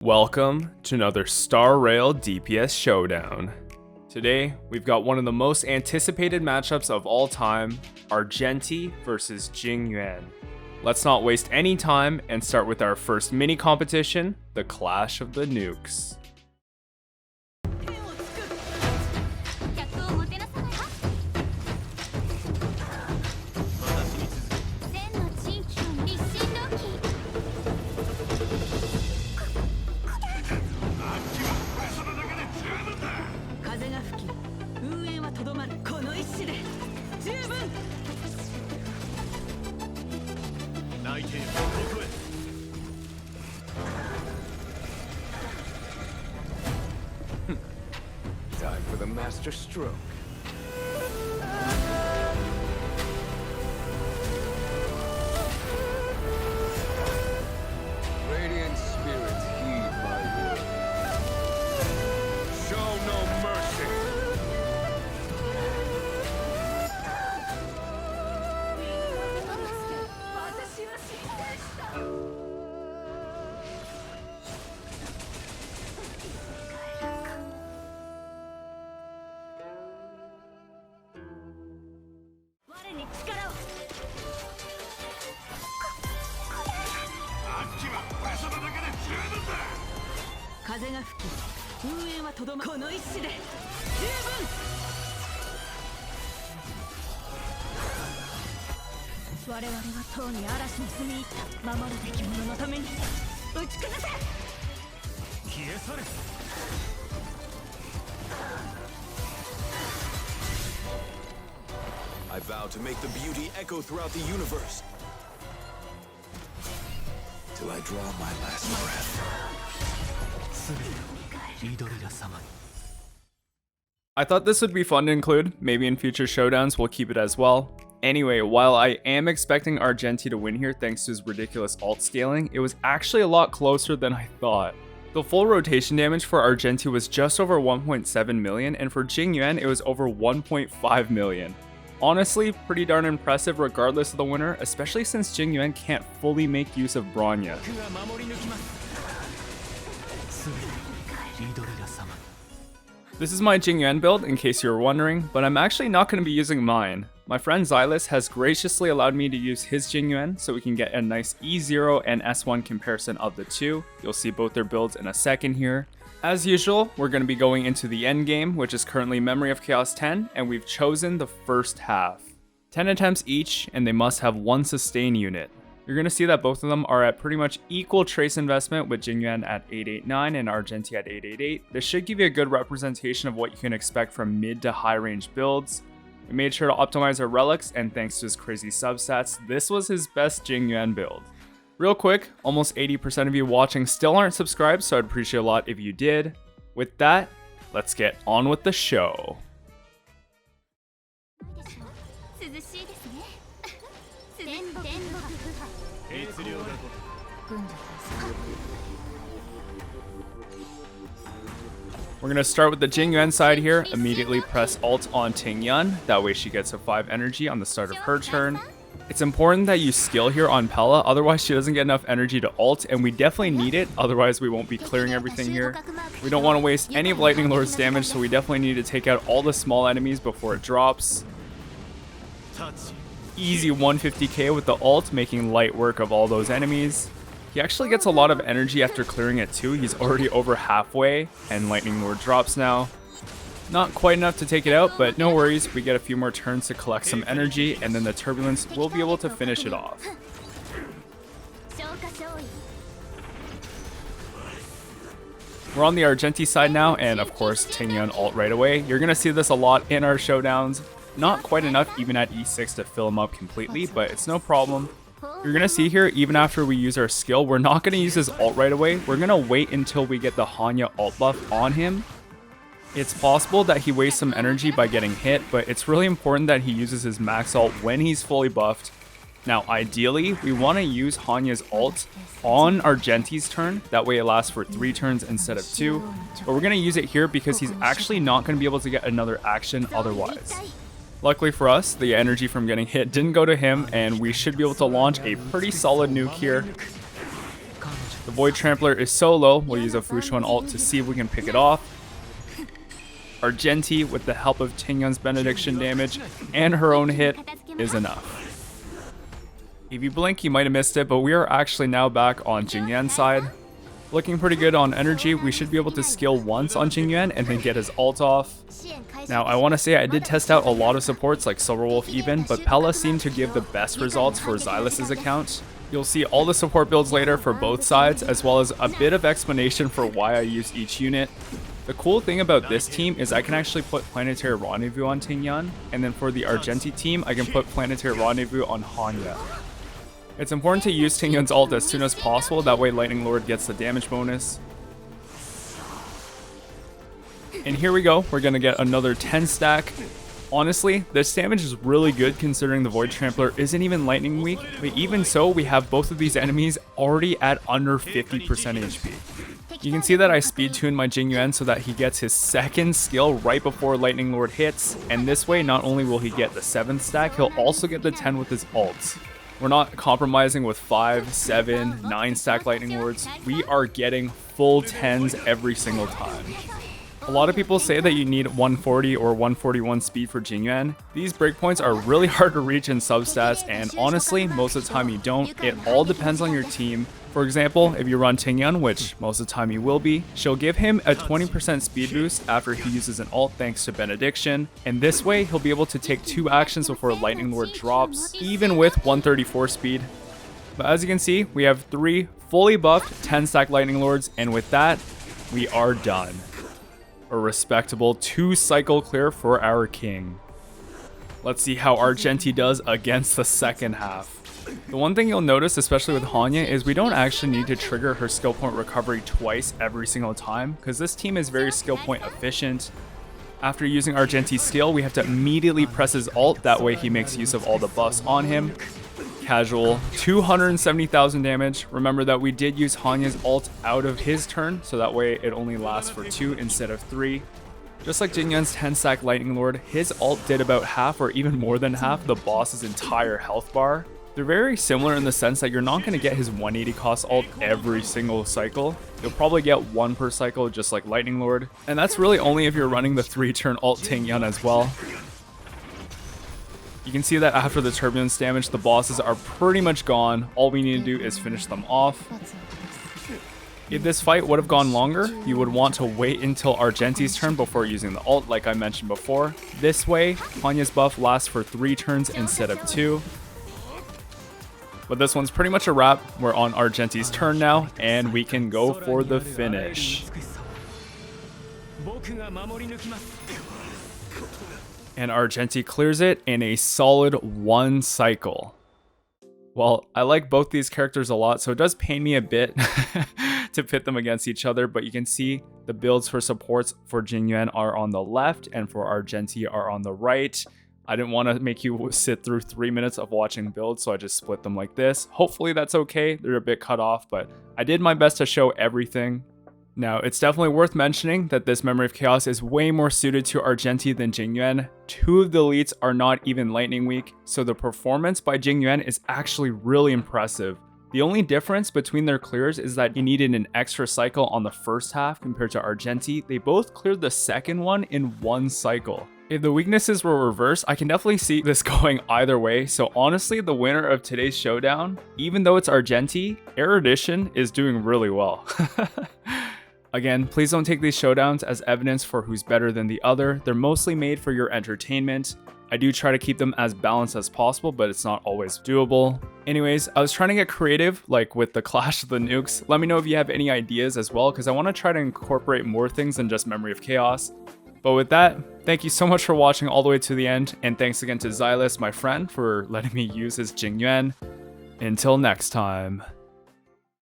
Welcome to another Star Rail DPS Showdown. Today, we've got one of the most anticipated matchups of all time, Argenti versus Jing Yuan. Let's not waste any time and start with our first mini competition, the Clash of the Nukes. Time for the master stroke. Radiant spirits heed my word. Show no mercy. I vow to make the beauty echo throughout the universe till I draw my last breath. I thought this would be fun to include, maybe in future showdowns we'll keep it as well. Anyway, while I am expecting Argenti to win here thanks to his ridiculous ult scaling, it was actually a lot closer than I thought. The full rotation damage for Argenti was just over 1.7 million, and for Jing Yuan it was over 1.5 million. Honestly, pretty darn impressive regardless of the winner, especially since Jing Yuan can't fully make use of Bronya. This is my Jing Yuan build in case you were wondering, but I'm actually not going to be using mine. My friend Xylus has graciously allowed me to use his Jing Yuan so we can get a nice E0 and S1 comparison of the two. You'll see both their builds in a second here. As usual, we're going to be going into the end game, which is currently Memory of Chaos 10, and we've chosen the first half. 10 attempts each, and they must have one sustain unit. You're going to see that both of them are at pretty much equal trace investment, with Jing Yuan at 889 and Argenti at 888. This should give you a good representation of what you can expect from mid to high range builds. We made sure to optimize our relics, and thanks to his crazy substats, this was his best Jing Yuan build. Real quick, almost 80% of you watching still aren't subscribed, so I'd appreciate a lot if you did. With that, let's get on with the show. We're going to start with the Jing Yuan side here, immediately press ult on Tingyun, that way she gets a 5 energy on the start of her turn. It's important that you skill here on Pela, otherwise she doesn't get enough energy to ult, and we definitely need it, otherwise we won't be clearing everything here. We don't want to waste any of Lightning Lord's damage, so we definitely need to take out all the small enemies before it drops. Easy 150k with the ult, making light work of all those enemies. He actually gets a lot of energy after clearing it too. He's already over halfway, and Lightning Lord drops now. Not quite enough to take it out, but no worries, we get a few more turns to collect some energy, and then the Turbulence will be able to finish it off. We're on the Argenti side now, and of course Tingyun ult right away. You're going to see this a lot in our showdowns. Not quite enough even at E6 to fill him up completely, but it's no problem. You're going to see here, even after we use our skill, we're not going to use his ult right away. We're going to wait until we get the Hanya ult buff on him. It's possible that he wastes some energy by getting hit, but it's really important that he uses his max ult when he's fully buffed. Now, ideally, we want to use Hanya's ult on Argenti's turn. That way it lasts for 3 turns instead of 2. But we're going to use it here because he's actually not going to be able to get another action otherwise. Luckily for us, the energy from getting hit didn't go to him, and we should be able to launch a pretty solid nuke here. The Void Trampler is so low, we'll use a Xuan ult to see if we can pick it off. Argenti, with the help of Tingyun's benediction damage and her own hit, is enough. If you blink, you might have missed it, but we are actually now back on Jing Yuan's side. Looking pretty good on energy. We should be able to skill once on Jing Yuan and then get his ult off. Now, I want to say I did test out a lot of supports like Silverwolf even, but Pela seemed to give the best results for Xylis's account. You'll see all the support builds later for both sides, as well as a bit of explanation for why I use each unit. The cool thing about this team is I can actually put Planetary Rendezvous on Tingyun, and then for the Argenti team, I can put Planetary Rendezvous on Hanya. It's important to use Tingyun's ult as soon as possible, that way Lightning Lord gets the damage bonus. And here we go, we're gonna get another 10 stack. Honestly, this damage is really good considering the Void Trampler isn't even lightning weak, but even so, we have both of these enemies already at under 50% HP. You can see that I speed tuned my Jing Yuan so that he gets his second skill right before Lightning Lord hits, and this way not only will he get the 7th stack, he'll also get the 10 with his ults. We're not compromising with 5, 7, 9 stack Lightning Lords. We are getting full 10s every single time. A lot of people say that you need 140 or 141 speed for Jing Yuan. These breakpoints are really hard to reach in substats, and honestly, most of the time you don't. It all depends on your team. For example, if you run Tingyun, which most of the time you will be, she'll give him a 20% speed boost after he uses an ult thanks to benediction, and this way he'll be able to take 2 actions before Lightning Lord drops, even with 134 speed. But as you can see, we have 3 fully buffed 10 stack Lightning Lords, and with that, we are done. A respectable 2 cycle clear for our king. Let's see how Argenti does against the second half. The one thing you'll notice, especially with Hanya, is we don't actually need to trigger her skill point recovery twice every single time, because this team is very skill point efficient. After using Argenti's skill, we have to immediately press his ult, that way he makes use of all the buffs on him. Casual, 270,000 damage. Remember that we did use Hanya's ult out of his turn, so that way it only lasts for 2 instead of 3. Just like Jing Yuan's 10 stack Lightning Lord, his ult did about half or even more than half the boss's entire health bar. They're very similar in the sense that you're not going to get his 180 cost ult every single cycle. You'll probably get 1 per cycle, just like Lightning Lord. And that's really only if you're running the 3-turn ult Tingyun as well. You can see that after the turbulence damage, the bosses are pretty much gone. All we need to do is finish them off. If this fight would have gone longer, you would want to wait until Argenti's turn before using the ult, like I mentioned before. This way, Hanya's buff lasts for 3 turns instead of 2. But this one's pretty much a wrap. We're on Argenti's turn now, and we can go for the finish. And Argenti clears it in a solid 1 cycle. Well, I like both these characters a lot, so it does pain me a bit to pit them against each other, but you can see the builds for supports for Jing Yuan are on the left and for Argenti are on the right. I didn't want to make you sit through 3 minutes of watching builds, so I just split them like this. Hopefully that's okay. They're a bit cut off, but I did my best to show everything. Now, it's definitely worth mentioning that this Memory of Chaos is way more suited to Argenti than Jing Yuan. 2 of the elites are not even lightning weak, so the performance by Jing Yuan is actually really impressive. The only difference between their clears is that you needed an extra cycle on the first half compared to Argenti. They both cleared the second one in 1 cycle. If the weaknesses were reversed, I can definitely see this going either way. So honestly, the winner of today's showdown, even though it's Argenti, Erudition is doing really well. Again, please don't take these showdowns as evidence for who's better than the other. They're mostly made for your entertainment. I do try to keep them as balanced as possible, but it's not always doable. Anyways, I was trying to get creative, like with the Clash of the Nukes. Let me know if you have any ideas as well, because I want to try to incorporate more things than just Memory of Chaos. But with that, thank you so much for watching all the way to the end, and thanks again to Xylis, my friend, for letting me use his Jing Yuan. Until next time.